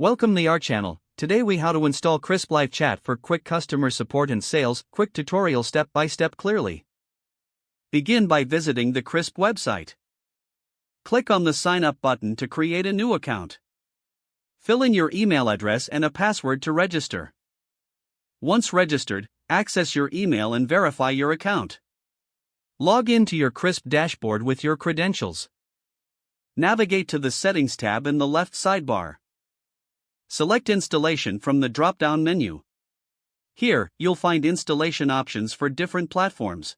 Welcome to our channel. Today we how to install Krisp Live Chat for quick customer support and sales. Quick tutorial step by step clearly. Begin by visiting the Krisp website. Click on the sign up button to create a new account. Fill in your email address and a password to register. Once registered, access your email and verify your account. Log in to your Krisp dashboard with your credentials. Navigate to the Settings tab in the left sidebar. Select Installation from the drop-down menu. Here, you'll find installation options for different platforms.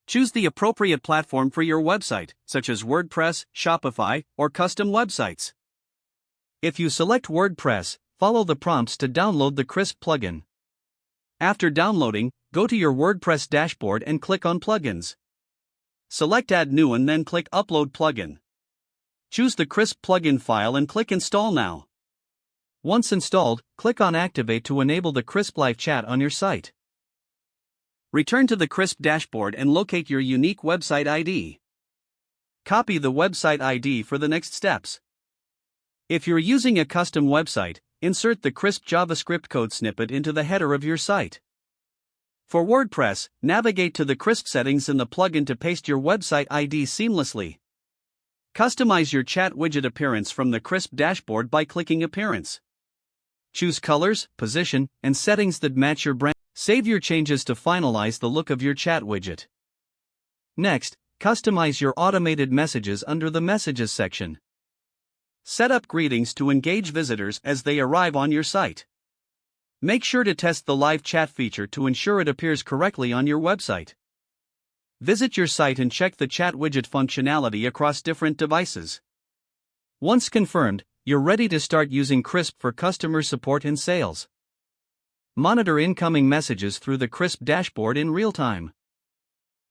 Choose the appropriate platform for your website, such as WordPress, Shopify, or custom websites. If you select WordPress, follow the prompts to download the Krisp plugin. After downloading, go to your WordPress dashboard and click on Plugins. Select Add New and then click Upload Plugin. Choose the Krisp plugin file and click Install Now. Once installed, click on Activate to enable the Krisp Live Chat on your site. Return to the Krisp dashboard and locate your unique website ID. Copy the website ID for the next steps. If you're using a custom website, insert the Krisp JavaScript code snippet into the header of your site. For WordPress, navigate to the Krisp settings in the plugin to paste your website ID seamlessly. Customize your chat widget appearance from the Krisp dashboard by clicking Appearance. Choose colors, position, and settings that match your brand. Save your changes to finalize the look of your chat widget. Next, customize your automated messages under the Messages section. Set up greetings to engage visitors as they arrive on your site. Make sure to test the live chat feature to ensure it appears correctly on your website. Visit your site and check the chat widget functionality across different devices. Once confirmed, you're ready to start using Krisp for customer support and sales. Monitor incoming messages through the Krisp dashboard in real time.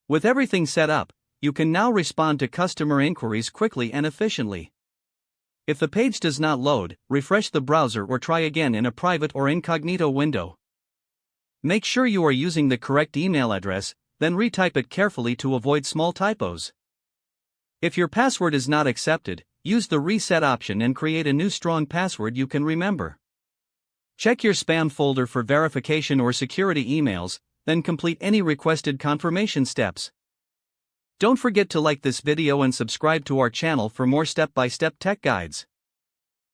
With everything set up, you can now respond to customer inquiries quickly and efficiently. If the page does not load, refresh the browser or try again in a private or incognito window. Make sure you are using the correct email address, then retype it carefully to avoid small typos. If your password is not accepted, use the reset option and create a new strong password you can remember. Check your spam folder for verification or security emails, then complete any requested confirmation steps. Don't forget to like this video and subscribe to our channel for more step-by-step tech guides.